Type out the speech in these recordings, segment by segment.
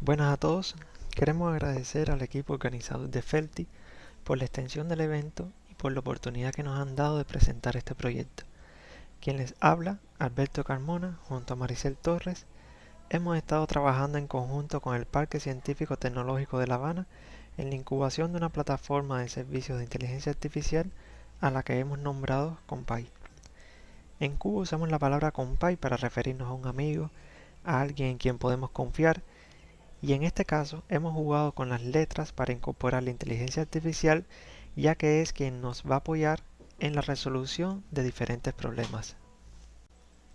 Buenas a todos, queremos agradecer al equipo organizador de Felti por la extensión del evento y por la oportunidad que nos han dado de presentar este proyecto. Quien les habla, Alberto Carmona, junto a Maricel Torres, hemos estado trabajando en conjunto con el Parque Científico Tecnológico de La Habana en la incubación de una plataforma de servicios de inteligencia artificial a la que hemos nombrado Compay. En Cuba usamos la palabra compay para referirnos a un amigo, a alguien en quien podemos confiar, y en este caso hemos jugado con las letras para incorporar la inteligencia artificial, ya que es quien nos va a apoyar en la resolución de diferentes problemas.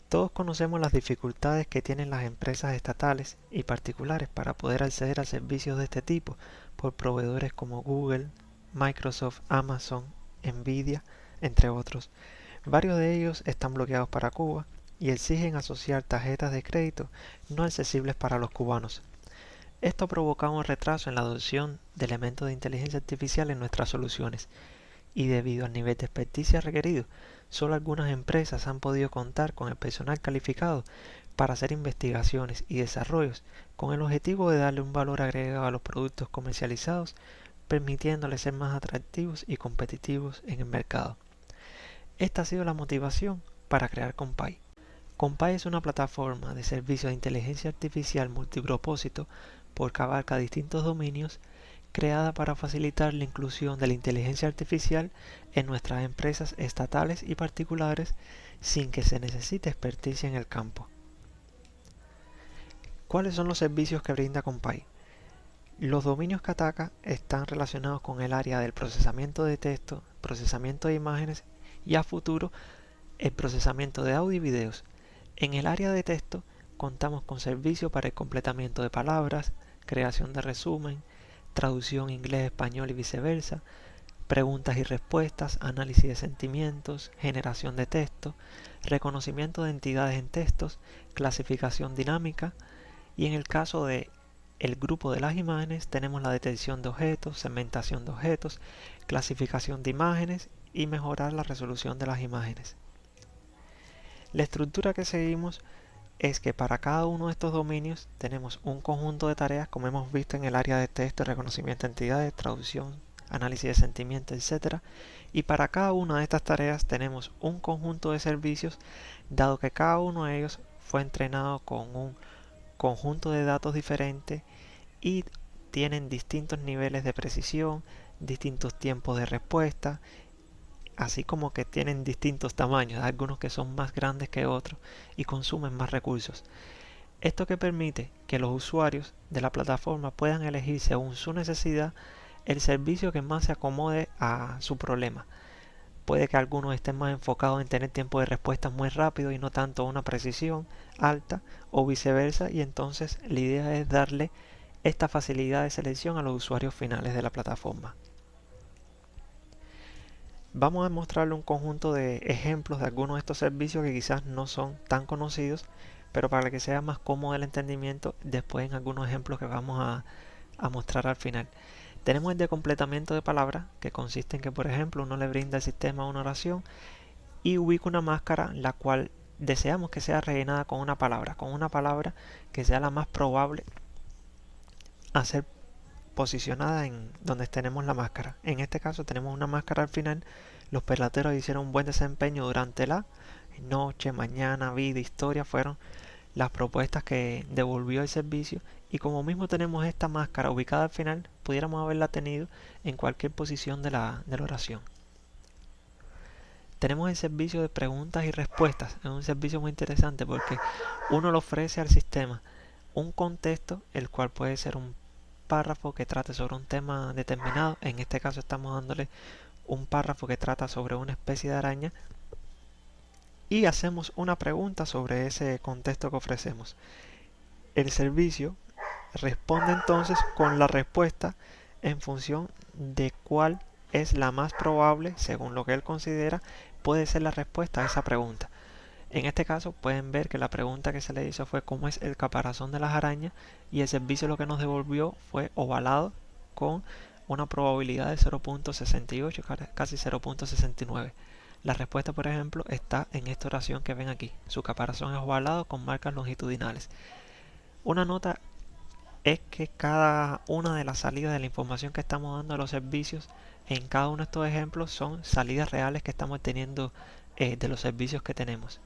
Todos conocemos las dificultades que tienen las empresas estatales y particulares para poder acceder a servicios de este tipo por proveedores como Google, Microsoft, Amazon, Nvidia, entre otros. Varios de ellos están bloqueados para Cuba y exigen asociar tarjetas de crédito no accesibles para los cubanos. Esto ha provocado un retraso en la adopción de elementos de inteligencia artificial en nuestras soluciones, y debido al nivel de experticia requerido, solo algunas empresas han podido contar con el personal calificado para hacer investigaciones y desarrollos con el objetivo de darle un valor agregado a los productos comercializados, permitiéndoles ser más atractivos y competitivos en el mercado. Esta ha sido la motivación para crear Compay. Compay es una plataforma de servicios de inteligencia artificial multipropósito porque abarca distintos dominios, creada para facilitar la inclusión de la inteligencia artificial en nuestras empresas estatales y particulares sin que se necesite experticia en el campo. ¿Cuáles son los servicios que brinda Compay? Los dominios que ataca están relacionados con el área del procesamiento de texto, procesamiento de imágenes y a futuro el procesamiento de audio y videos. En el área de texto contamos con servicios para el completamiento de palabras, creación de resumen, traducción inglés-español y viceversa, preguntas y respuestas, análisis de sentimientos, generación de texto, reconocimiento de entidades en textos, clasificación dinámica, y en el caso de el grupo de las imágenes tenemos la detección de objetos, segmentación de objetos, clasificación de imágenes y mejorar la resolución de las imágenes. La estructura que seguimos es que para cada uno de estos dominios tenemos un conjunto de tareas, como hemos visto en el área de texto, reconocimiento de entidades, traducción, análisis de sentimientos, etc. Y para cada una de estas tareas tenemos un conjunto de servicios, dado que cada uno de ellos fue entrenado con un conjunto de datos diferentes y tienen distintos niveles de precisión, distintos tiempos de respuesta, así como que tienen distintos tamaños, algunos que son más grandes que otros y consumen más recursos. Esto que permite que los usuarios de la plataforma puedan elegir según su necesidad el servicio que más se acomode a su problema. Puede que algunos estén más enfocados en tener tiempo de respuesta muy rápido y no tanto una precisión alta, o viceversa, y entonces la idea es darle esta facilidad de selección a los usuarios finales de la plataforma. Vamos a mostrarle un conjunto de ejemplos de algunos de estos servicios que quizás no son tan conocidos, pero para que sea más cómodo el entendimiento, después en algunos ejemplos que vamos a mostrar al final. Tenemos el de completamiento de palabras, que consiste en que, por ejemplo, uno le brinda al sistema una oración y ubica una máscara, la cual deseamos que sea rellenada con una palabra que sea la más probable a ser posicionada en donde tenemos la máscara. En este caso tenemos una máscara al final. Los peloteros hicieron un buen desempeño durante la noche, mañana, vida, historia, fueron las propuestas que devolvió el servicio, y como mismo tenemos esta máscara ubicada al final, pudiéramos haberla tenido en cualquier posición de la oración. Tenemos el servicio de preguntas y respuestas. Es un servicio muy interesante porque uno le ofrece al sistema un contexto, el cual puede ser un párrafo que trate sobre un tema determinado. En este caso estamos dándole un párrafo que trata sobre una especie de araña, y hacemos una pregunta sobre ese contexto que ofrecemos. El servicio responde entonces con la respuesta en función de cuál es la más probable, según lo que él considera puede ser la respuesta a esa pregunta. En este caso pueden ver que la pregunta que se le hizo fue cómo es el caparazón de las arañas, y el servicio lo que nos devolvió fue ovalado con una probabilidad de 0.68, casi 0.69. La respuesta, por ejemplo, está en esta oración que ven aquí. Su caparazón es ovalado con marcas longitudinales. Una nota es que cada una de las salidas de la información que estamos dando a los servicios en cada uno de estos ejemplos son salidas reales que estamos teniendo de los servicios que tenemos.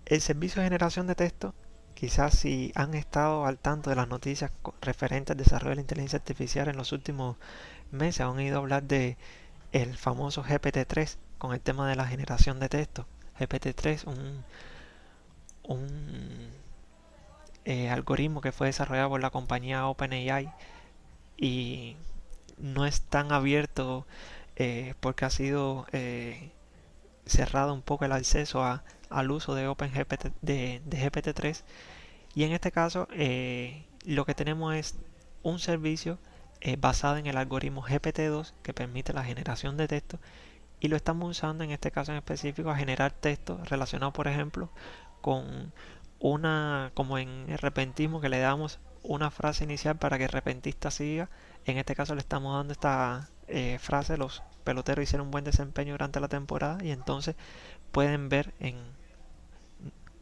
El servicio de generación de texto, quizás si han estado al tanto de las noticias referentes al desarrollo de la inteligencia artificial en los últimos meses, han oído hablar de el famoso GPT-3 con el tema de la generación de texto. GPT-3, un algoritmo que fue desarrollado por la compañía OpenAI y no es tan abierto porque ha sido cerrado un poco el acceso al uso de OpenGPT de GPT-3, y en este caso lo que tenemos es un servicio basado en el algoritmo GPT-2 que permite la generación de texto, y lo estamos usando en este caso en específico a generar texto relacionado, por ejemplo, con como en el repentismo, que le damos una frase inicial para que el repentista siga. En este caso le estamos dando esta frase: los peloteros hicieron un buen desempeño durante la temporada, y entonces pueden ver en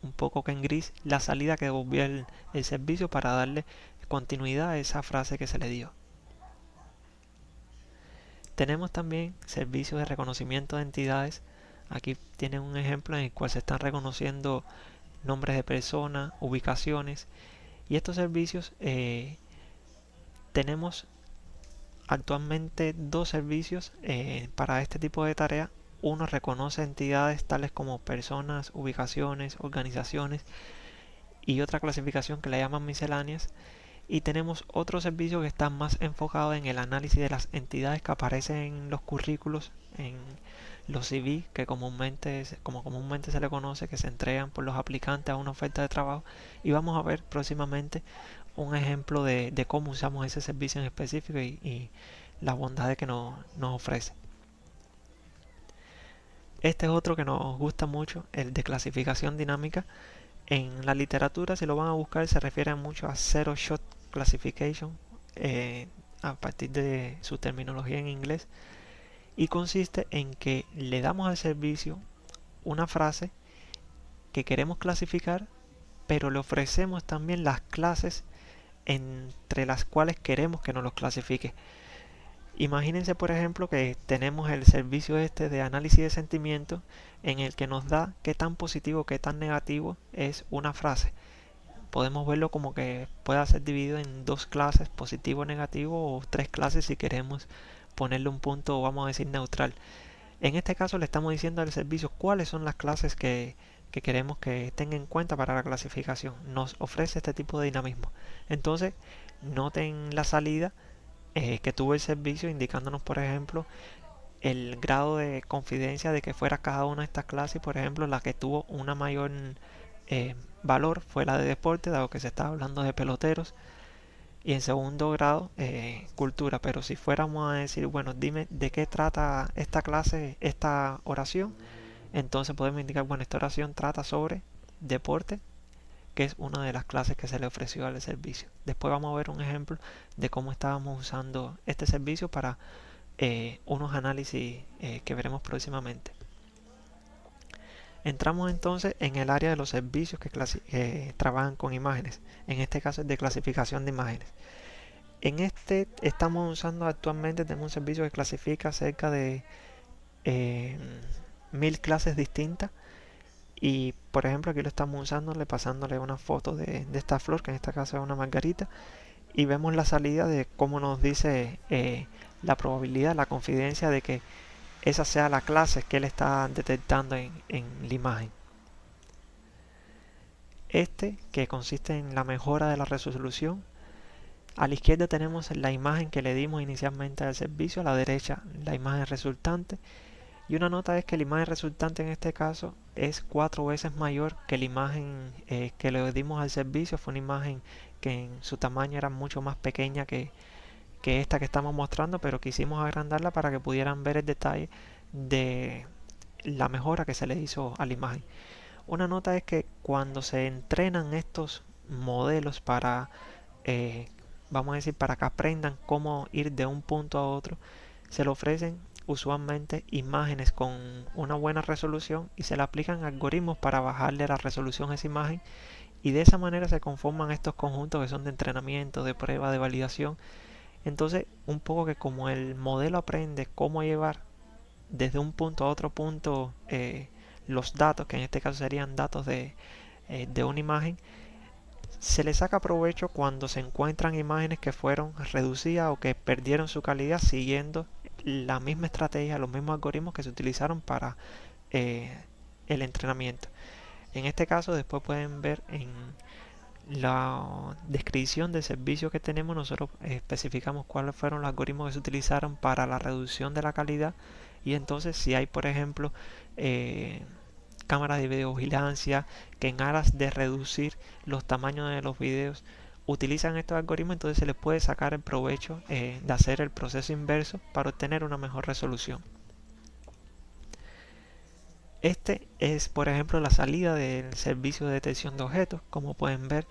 un poco que en gris la salida que devolvió el servicio para darle continuidad a esa frase que se le dio. Tenemos también servicios de reconocimiento de entidades. Aquí tienen un ejemplo en el cual se están reconociendo nombres de personas, ubicaciones, y estos servicios tenemos actualmente dos servicios para este tipo de tarea. Uno reconoce entidades tales como personas, ubicaciones, organizaciones, y otra clasificación que le llaman misceláneas. Y tenemos otro servicio que está más enfocado en el análisis de las entidades que aparecen en los currículos, en los CV, que comúnmente se le conoce, que se entregan por los aplicantes a una oferta de trabajo. Y vamos a ver próximamente un ejemplo de cómo usamos ese servicio en específico y las bondades que nos ofrece. Este es otro que nos gusta mucho, el de clasificación dinámica. En la literatura, si lo van a buscar, se refiere mucho a Zero Shot Classification, a partir de su terminología en inglés, y consiste en que le damos al servicio una frase que queremos clasificar, pero le ofrecemos también las clases entre las cuales queremos que nos los clasifique. Imagínense, por ejemplo, que tenemos el servicio este de análisis de sentimientos, en el que nos da qué tan positivo, qué tan negativo es una frase. Podemos verlo como que pueda ser dividido en dos clases, positivo, negativo, o tres clases si queremos ponerle un punto, vamos a decir, neutral. En este caso le estamos diciendo al servicio cuáles son las clases que queremos que tenga en cuenta para la clasificación. Nos ofrece este tipo de dinamismo. Entonces, noten la salida que tuvo el servicio, indicándonos, por ejemplo, el grado de confidencia de que fuera cada una de estas clases. Por ejemplo, la que tuvo una mayor valor fue la de deporte, dado que se estaba hablando de peloteros. Y en segundo grado, cultura. Pero si fuéramos a decir, bueno, dime de qué trata esta clase, esta oración, entonces podemos indicar, bueno, esta oración trata sobre deporte, que es una de las clases que se le ofreció al servicio. Después vamos a ver un ejemplo de cómo estábamos usando este servicio para unos análisis que veremos próximamente. Entramos entonces en el área de los servicios que trabajan con imágenes. En este caso es de clasificación de imágenes. En este estamos usando actualmente, tenemos un servicio que clasifica cerca de 1000 clases distintas. Y por ejemplo aquí lo estamos usando, pasándole una foto de esta flor, que en este caso es una margarita, y vemos la salida de cómo nos dice la probabilidad, la confidencia de que esa sea la clase que él está detectando en la imagen. Este, que consiste en la mejora de la resolución. A la izquierda tenemos la imagen que le dimos inicialmente al servicio, a la derecha la imagen resultante. Y una nota es que la imagen resultante en este caso es 4 veces mayor que la imagen que le dimos al servicio. Fue una imagen que en su tamaño era mucho más pequeña que esta que estamos mostrando, pero quisimos agrandarla para que pudieran ver el detalle de la mejora que se le hizo a la imagen. Una nota es que cuando se entrenan estos modelos para, vamos a decir, para que aprendan cómo ir de un punto a otro, se le ofrecen usualmente imágenes con una buena resolución y se le aplican algoritmos para bajarle la resolución a esa imagen y de esa manera se conforman estos conjuntos que son de entrenamiento, de prueba, de validación. Entonces, un poco que como el modelo aprende cómo llevar desde un punto a otro punto los datos, que en este caso serían datos de una imagen, se le saca provecho cuando se encuentran imágenes que fueron reducidas o que perdieron su calidad siguiendo la misma estrategia, los mismos algoritmos que se utilizaron para eh, el entrenamiento. En este caso, después pueden ver en la descripción del servicio que tenemos, nosotros especificamos cuáles fueron los algoritmos que se utilizaron para la reducción de la calidad, y entonces si hay, por ejemplo, cámaras de videovigilancia que en aras de reducir los tamaños de los videos utilizan estos algoritmos, entonces se les puede sacar el provecho de hacer el proceso inverso para obtener una mejor resolución. Este es, por ejemplo, la salida del servicio de detección de objetos. Como pueden ver,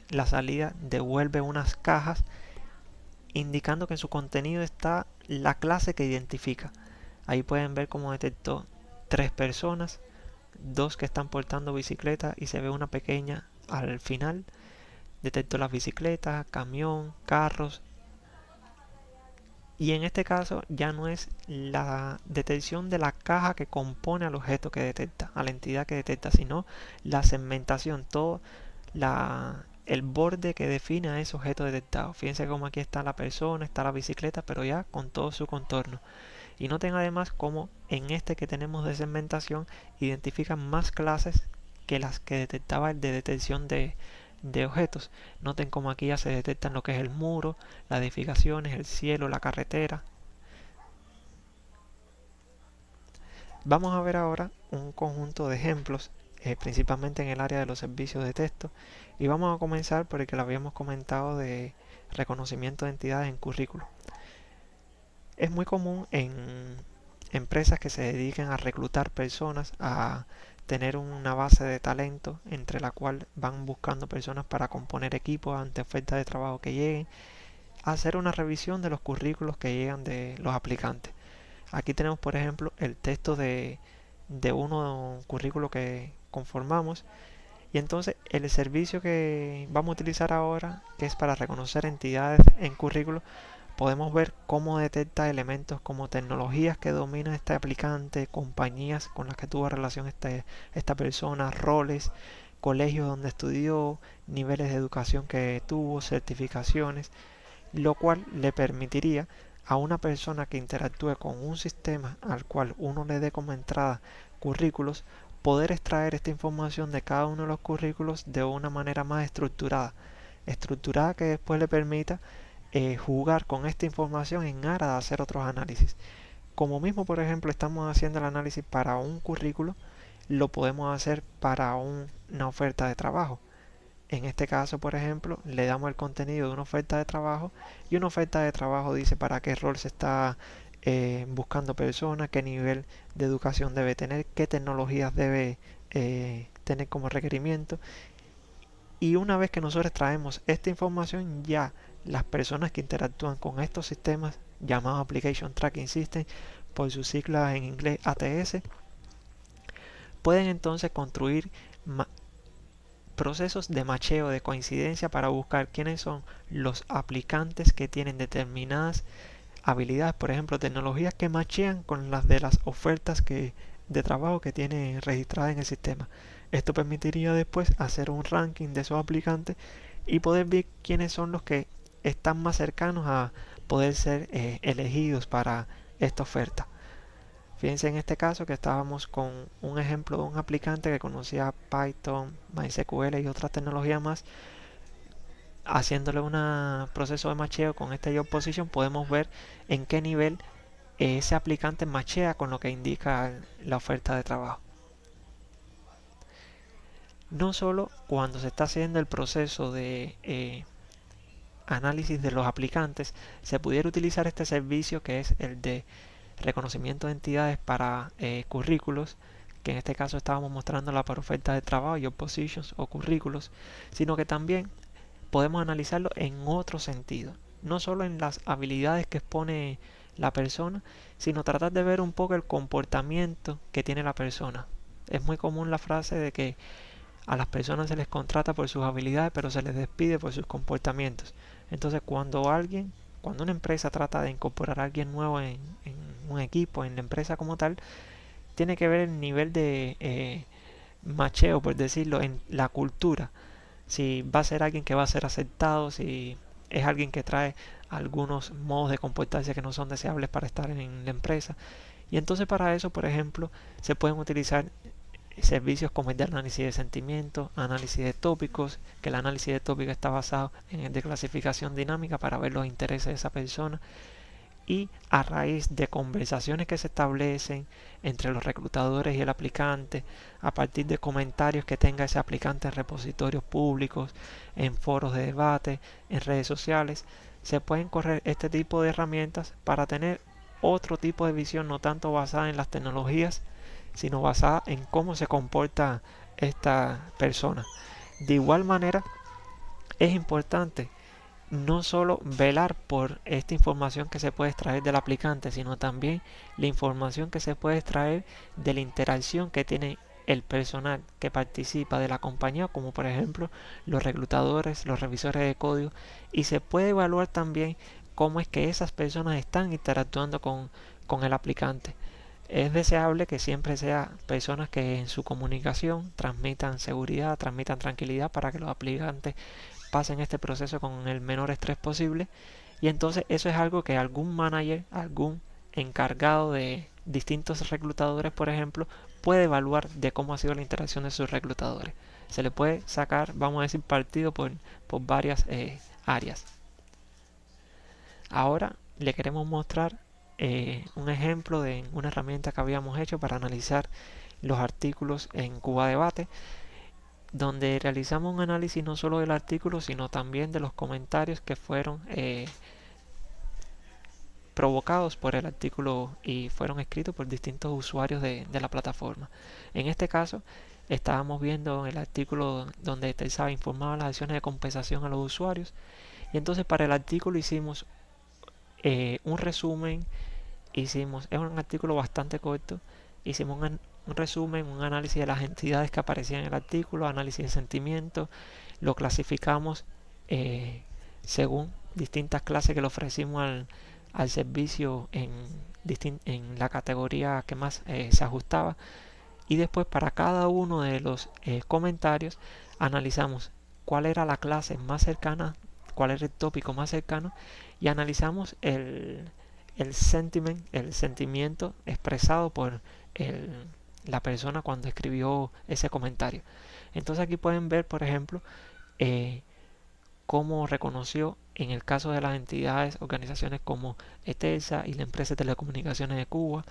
la salida devuelve unas cajas indicando que en su contenido está la clase que identifica. Ahí pueden ver cómo detectó 3 personas, 2 que están portando bicicleta y se ve una pequeña al final. Detectó las bicicletas, camión, carros. Y en este caso ya no es la detección de la caja que compone al objeto que detecta, a la entidad que detecta, sino la segmentación, todo el borde que define a ese objeto detectado. Fíjense cómo aquí está la persona, está la bicicleta, pero ya con todo su contorno. Y noten además cómo en este que tenemos de segmentación identifican más clases que las que detectaba el de detección de objetos. Noten cómo aquí ya se detectan lo que es el muro, las edificaciones, el cielo, la carretera. Vamos a ver ahora un conjunto de ejemplos, principalmente en el área de los servicios de texto, y vamos a comenzar por el que lo habíamos comentado de reconocimiento de entidades en currículo. Es muy común en empresas que se dediquen a reclutar personas, a tener una base de talento entre la cual van buscando personas para componer equipos ante ofertas de trabajo que lleguen, a hacer una revisión de los currículos que llegan de los aplicantes. Aquí tenemos, por ejemplo, el texto de un currículo que conformamos, y entonces el servicio que vamos a utilizar ahora, que es para reconocer entidades en currículo, podemos ver cómo detecta elementos como tecnologías que domina este aplicante, compañías con las que tuvo relación esta persona, roles, colegios donde estudió, niveles de educación que tuvo, certificaciones, lo cual le permitiría a una persona que interactúe con un sistema al cual uno le dé como entrada currículos, poder extraer esta información de cada uno de los currículos de una manera más estructurada que después le permita jugar con esta información en aras de hacer otros análisis. Como mismo, por ejemplo, estamos haciendo el análisis para un currículo, lo podemos hacer para una oferta de trabajo. En este caso, por ejemplo, le damos el contenido de una oferta de trabajo, y una oferta de trabajo dice para qué rol se está buscando persona, qué nivel de educación debe tener, qué tecnologías debe tener como requerimiento. Y una vez que nosotros traemos esta información, ya las personas que interactúan con estos sistemas llamados Application Tracking System, por sus siglas en inglés ATS, pueden entonces construir procesos de macheo, de coincidencia, para buscar quiénes son los aplicantes que tienen determinadas habilidades, por ejemplo, tecnologías que machean con las de las ofertas de trabajo que tiene registradas en el sistema. Esto permitiría después hacer un ranking de esos aplicantes y poder ver quiénes son los que están más cercanos a poder ser elegidos para esta oferta. Fíjense en este caso que estábamos con un ejemplo de un aplicante que conocía Python, MySQL y otras tecnologías más. Haciéndole un proceso de macheo con este job position, podemos ver en qué nivel ese aplicante machea con lo que indica la oferta de trabajo. No solo cuando se está haciendo el proceso de análisis de los aplicantes, se pudiera utilizar este servicio que es el de reconocimiento de entidades para currículos, que en este caso estábamos mostrándola para ofertas de trabajo, job positions o currículos, sino que también podemos analizarlo en otro sentido, no solo en las habilidades que expone la persona, sino tratar de ver un poco el comportamiento que tiene la persona. Es muy común la frase de que A las personas se les contrata por sus habilidades, pero se les despide por sus comportamientos. Entonces, cuando una empresa trata de incorporar a alguien nuevo en un equipo, en la empresa como tal, tiene que ver el nivel de macheo, por decirlo, en la cultura. Si va a ser alguien que va a ser aceptado, si es alguien que trae algunos modos de comportarse que no son deseables para estar en la empresa. Y entonces para eso, por ejemplo, se pueden utilizar servicios como el de análisis de sentimientos, análisis de tópicos, que el análisis de tópicos está basado en el de clasificación dinámica para ver los intereses de esa persona, y a raíz de conversaciones que se establecen entre los reclutadores y el aplicante, a partir de comentarios que tenga ese aplicante en repositorios públicos, en foros de debate, en redes sociales, se pueden correr este tipo de herramientas para tener otro tipo de visión, no tanto basada en las tecnologías, sino basada en cómo se comporta esta persona. De igual manera, es importante no solo velar por esta información que se puede extraer del aplicante, sino también la información que se puede extraer de la interacción que tiene el personal que participa de la compañía, como por ejemplo los reclutadores, los revisores de código, y se puede evaluar también cómo es que esas personas están interactuando con el aplicante. Es deseable que siempre sean personas que en su comunicación transmitan seguridad, transmitan tranquilidad para que los aplicantes pasen este proceso con el menor estrés posible. Y entonces eso es algo que algún manager, algún encargado de distintos reclutadores, por ejemplo, puede evaluar de cómo ha sido la interacción de sus reclutadores. Se le puede sacar, vamos a decir, partido por varias áreas. Ahora le queremos mostrar un ejemplo de una herramienta que habíamos hecho para analizar los artículos en Cuba Debate, donde realizamos un análisis no solo del artículo, sino también de los comentarios que fueron provocados por el artículo y fueron escritos por distintos usuarios de la plataforma. En este caso, estábamos viendo el artículo donde Telsa informaba las acciones de compensación a los usuarios, y entonces para el artículo hicimos un resumen, es un artículo bastante corto, hicimos un resumen, un análisis de las entidades que aparecían en el artículo, análisis de sentimientos, lo clasificamos según distintas clases que le ofrecimos al servicio en la categoría que más se ajustaba, y después para cada uno de los comentarios analizamos cuál era la clase más cercana, cuál era el tópico más cercano, y analizamos el sentimiento expresado por la persona cuando escribió ese comentario. Entonces aquí pueden ver, por ejemplo, cómo reconoció en el caso de las entidades, organizaciones como ETELSA y la empresa de telecomunicaciones de Cuba.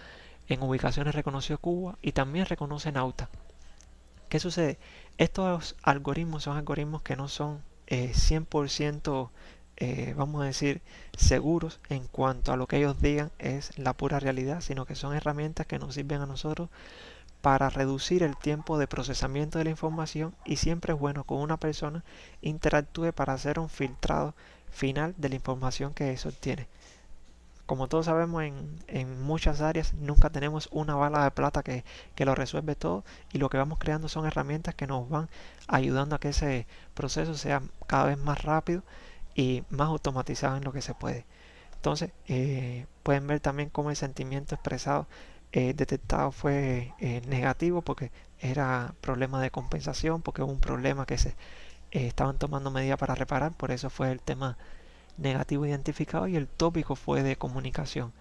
En ubicaciones reconoció Cuba y también reconoce Nauta. ¿Qué sucede? Estos algoritmos son algoritmos que no son 100% vamos a decir seguros en cuanto a lo que ellos digan es la pura realidad, sino que son herramientas que nos sirven a nosotros para reducir el tiempo de procesamiento de la información, y siempre es bueno que una persona interactúe para hacer un filtrado final de la información que se obtiene. Como todos sabemos, en muchas áreas nunca tenemos una bala de plata que lo resuelve todo, y lo que vamos creando son herramientas que nos van ayudando a que ese proceso sea cada vez más rápido y más automatizado en lo que se puede. Entonces pueden ver también cómo el sentimiento expresado detectado fue negativo, porque era problema de compensación, porque hubo un problema que se estaban tomando medidas para reparar, por eso fue el tema negativo identificado, y el tópico fue de comunicación.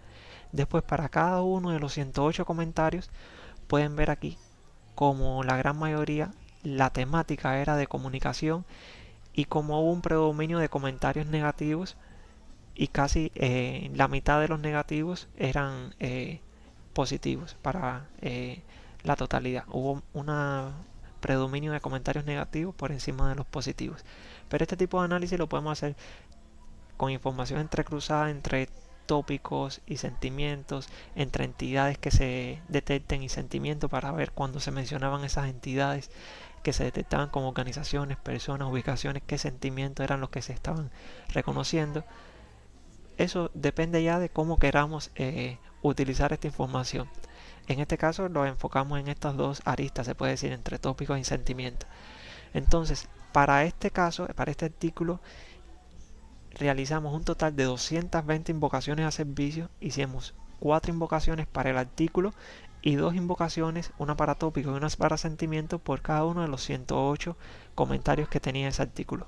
Después, para cada uno de los 108 comentarios, pueden ver aquí como la gran mayoría la temática era de comunicación, y como hubo un predominio de comentarios negativos, y casi la mitad de los negativos eran positivos para la totalidad. Hubo un predominio de comentarios negativos por encima de los positivos. Pero este tipo de análisis lo podemos hacer con información entrecruzada entre tópicos y sentimientos, entre entidades que se detecten y sentimientos, para ver cuando se mencionaban esas entidades que se detectaban como organizaciones, personas, ubicaciones, qué sentimientos eran los que se estaban reconociendo. Eso depende ya de cómo queramos utilizar esta información. En este caso lo enfocamos en estas dos aristas, se puede decir, entre tópicos y sentimientos. Entonces, para este caso, para este artículo, realizamos un total de 220 invocaciones a servicios. Hicimos 4 invocaciones para el artículo y 2 invocaciones, una para tópico y una para sentimiento, por cada uno de los 108 comentarios que tenía ese artículo.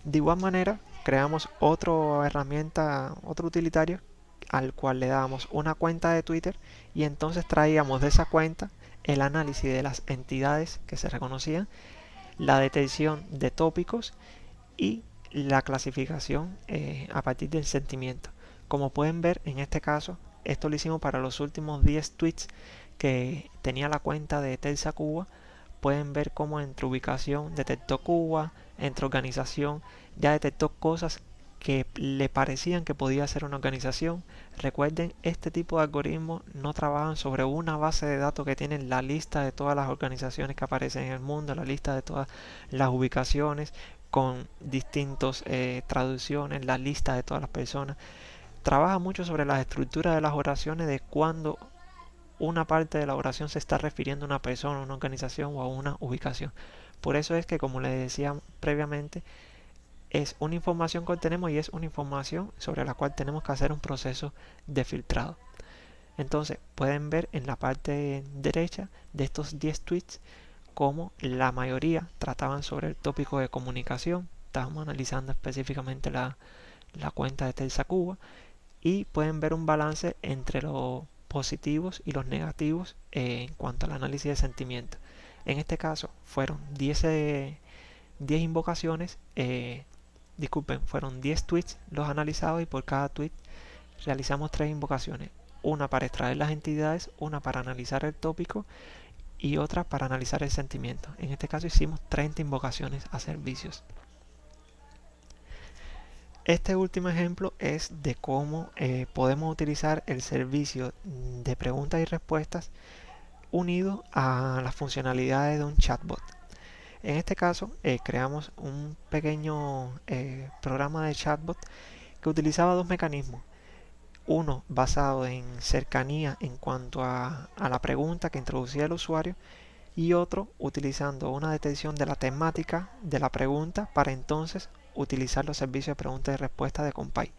De igual manera, creamos otra herramienta, otro utilitario, al cual le dábamos una cuenta de Twitter, y entonces traíamos de esa cuenta el análisis de las entidades que se reconocían, la detección de tópicos y la clasificación a partir del sentimiento. Como pueden ver, en este caso, esto lo hicimos para los últimos 10 tweets que tenía la cuenta de Telsa Cuba. Pueden ver cómo entre ubicación detectó Cuba, entre organización ya detectó cosas que le parecían que podía ser una organización. Recuerden, este tipo de algoritmos no trabajan sobre una base de datos que tienen la lista de todas las organizaciones que aparecen en el mundo, la lista de todas las ubicaciones con distintas traducciones, la lista de todas las personas. Trabaja mucho sobre las estructuras de las oraciones, de cuando una parte de la oración se está refiriendo a una persona, a una organización o a una ubicación. Por eso es que, como les decía previamente, es una información que obtenemos y es una información sobre la cual tenemos que hacer un proceso de filtrado. Entonces pueden ver en la parte derecha de estos 10 tweets como la mayoría trataban sobre el tópico de comunicación. Estábamos analizando específicamente la cuenta de Telsa Cuba, y pueden ver un balance entre los positivos y los negativos en cuanto al análisis de sentimientos. En este caso fueron 10 invocaciones, fueron 10 tweets los analizados, y por cada tweet realizamos 3 invocaciones, una para extraer las entidades, una para analizar el tópico y otra para analizar el sentimiento. En este caso hicimos 30 invocaciones a servicios. Este último ejemplo es de cómo podemos utilizar el servicio de preguntas y respuestas unido a las funcionalidades de un chatbot. En este caso creamos un pequeño programa de chatbot que utilizaba 2 mecanismos. Uno basado en cercanía en cuanto a la pregunta que introducía el usuario, y otro utilizando una detección de la temática de la pregunta para entonces utilizar los servicios de pregunta y respuesta de Compay.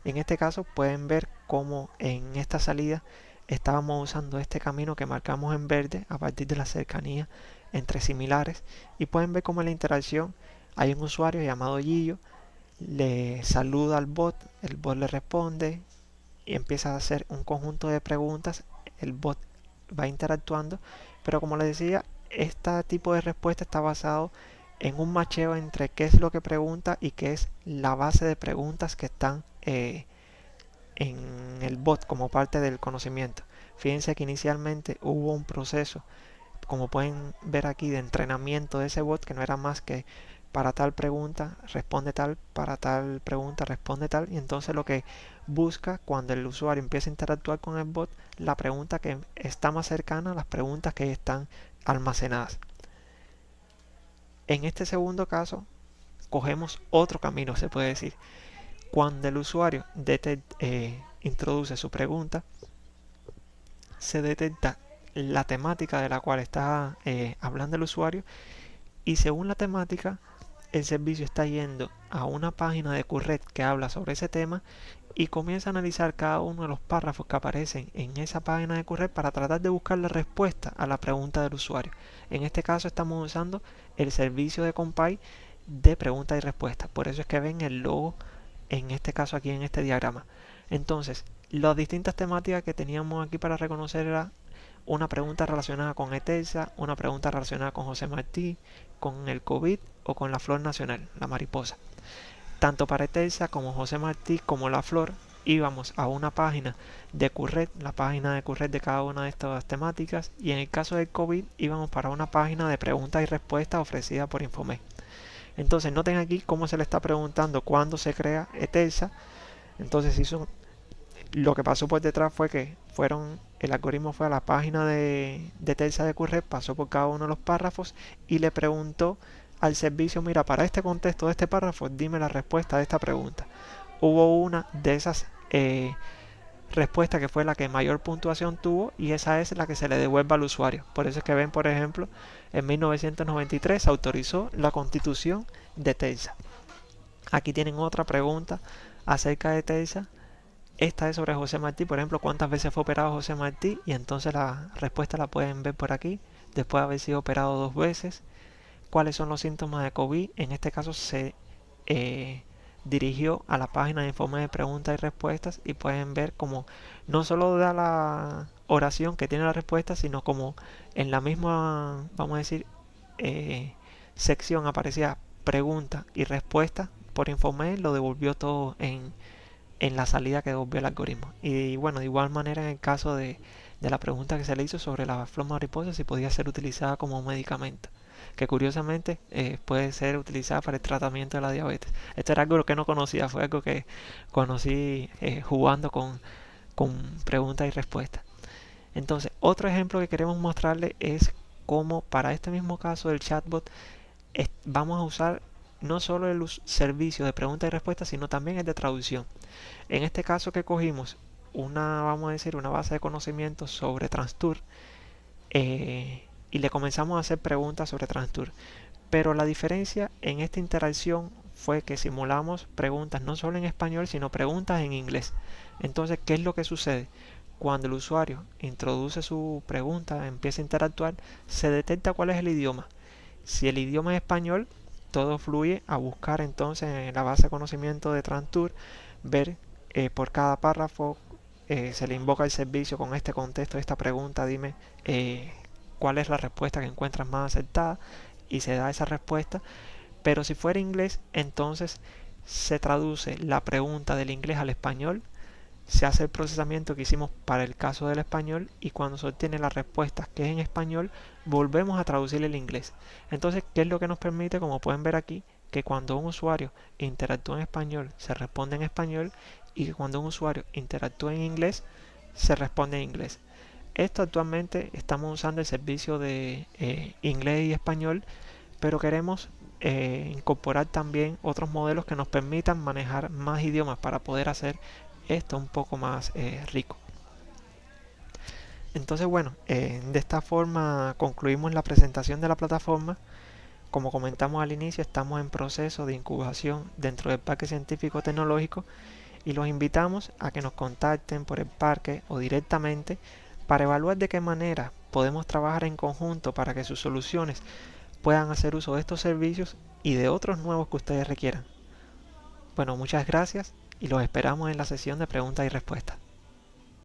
En este caso pueden ver cómo en esta salida estábamos usando este camino que marcamos en verde a partir de la cercanía entre similares, y pueden ver cómo en la interacción hay un usuario llamado Gillo, le saluda al bot, el bot le responde y empieza a hacer un conjunto de preguntas. El bot va interactuando, pero como les decía, este tipo de respuesta está basado en un macheo entre qué es lo que pregunta y qué es la base de preguntas que están en el bot como parte del conocimiento. Fíjense que inicialmente hubo un proceso, como pueden ver aquí, de entrenamiento de ese bot, que no era más que para tal pregunta responde tal, para tal pregunta responde tal, y entonces lo que busca cuando el usuario empieza a interactuar con el bot, la pregunta que está más cercana a las preguntas que están almacenadas. En este segundo caso cogemos otro camino, se puede decir. Cuando el usuario introduce su pregunta, se detecta la temática de la cual está hablando el usuario, y según la temática el servicio está yendo a una página de Curret que habla sobre ese tema y comienza a analizar cada uno de los párrafos que aparecen en esa página de Curret para tratar de buscar la respuesta a la pregunta del usuario. En este caso estamos usando el servicio de Compay de preguntas y respuestas, por eso es que ven el logo en este caso aquí en este diagrama. Entonces, las distintas temáticas que teníamos aquí para reconocer era una pregunta relacionada con ETELSA, una pregunta relacionada con José Martí, con el COVID o con la flor nacional, la mariposa. Tanto para ETELSA como José Martí como la flor íbamos a una página de Curret, la página de Curret de cada una de estas temáticas, y en el caso del COVID íbamos para una página de preguntas y respuestas ofrecida por Infomed. Entonces noten aquí cómo se le está preguntando cuándo se crea ETELSA. Entonces lo que pasó por detrás fue que el algoritmo fue a la página de Telsa de Curret, pasó por cada uno de los párrafos y le preguntó al servicio: mira, para este contexto de este párrafo, dime la respuesta a esta pregunta. Hubo una de esas respuesta que fue la que mayor puntuación tuvo y esa es la que se le devuelve al usuario. Por eso es que ven, por ejemplo, en 1993 se autorizó la Constitución de Telsa. Aquí tienen otra pregunta acerca de Telsa. Esta es sobre José Martí, por ejemplo, cuántas veces fue operado José Martí, y entonces la respuesta la pueden ver por aquí, después de haber sido operado 2 veces. ¿Cuáles son los síntomas de COVID? En este caso se dirigió a la página de informe de preguntas y respuestas y pueden ver como no solo da la oración que tiene la respuesta, sino como en la misma, vamos a decir, sección aparecía pregunta y respuesta por informe, lo devolvió todo en la salida que devolvió el algoritmo. Y bueno, de igual manera en el caso de la pregunta que se le hizo sobre la flor mariposa, si podía ser utilizada como medicamento, que curiosamente puede ser utilizada para el tratamiento de la diabetes. Esto era algo que no conocía, fue algo que conocí jugando con preguntas y respuestas. Entonces, otro ejemplo que queremos mostrarles es cómo para este mismo caso del chatbot vamos a usar no solo el servicio de preguntas y respuestas, sino también el de traducción. En este caso que cogimos vamos a decir, una base de conocimientos sobre Transtour, y le comenzamos a hacer preguntas sobre Transtour. Pero la diferencia en esta interacción fue que simulamos preguntas no solo en español, sino preguntas en inglés. Entonces, ¿qué es lo que sucede? Cuando el usuario introduce su pregunta, empieza a interactuar, se detecta cuál es el idioma. Si el idioma es español, todo fluye a buscar entonces en la base de conocimiento de Transtour, ver por cada párrafo, se le invoca el servicio con este contexto, esta pregunta, dime cuál es la respuesta que encuentras más acertada, y se da esa respuesta. Pero si fuera inglés, entonces se traduce la pregunta del inglés al español, se hace el procesamiento que hicimos para el caso del español, y cuando se obtiene la respuesta que es en español, volvemos a traducir el inglés. Entonces, ¿qué es lo que nos permite? Como pueden ver aquí, que cuando un usuario interactúa en español, se responde en español, y que cuando un usuario interactúa en inglés, se responde en inglés. Esto actualmente estamos usando el servicio de inglés y español, pero queremos incorporar también otros modelos que nos permitan manejar más idiomas para poder hacer esto un poco más rico. Entonces, bueno, de esta forma concluimos la presentación de la plataforma. Como comentamos al inicio, estamos en proceso de incubación dentro del Parque Científico Tecnológico y los invitamos a que nos contacten por el parque o directamente para evaluar de qué manera podemos trabajar en conjunto para que sus soluciones puedan hacer uso de estos servicios y de otros nuevos que ustedes requieran. Bueno, muchas gracias y los esperamos en la sesión de preguntas y respuestas.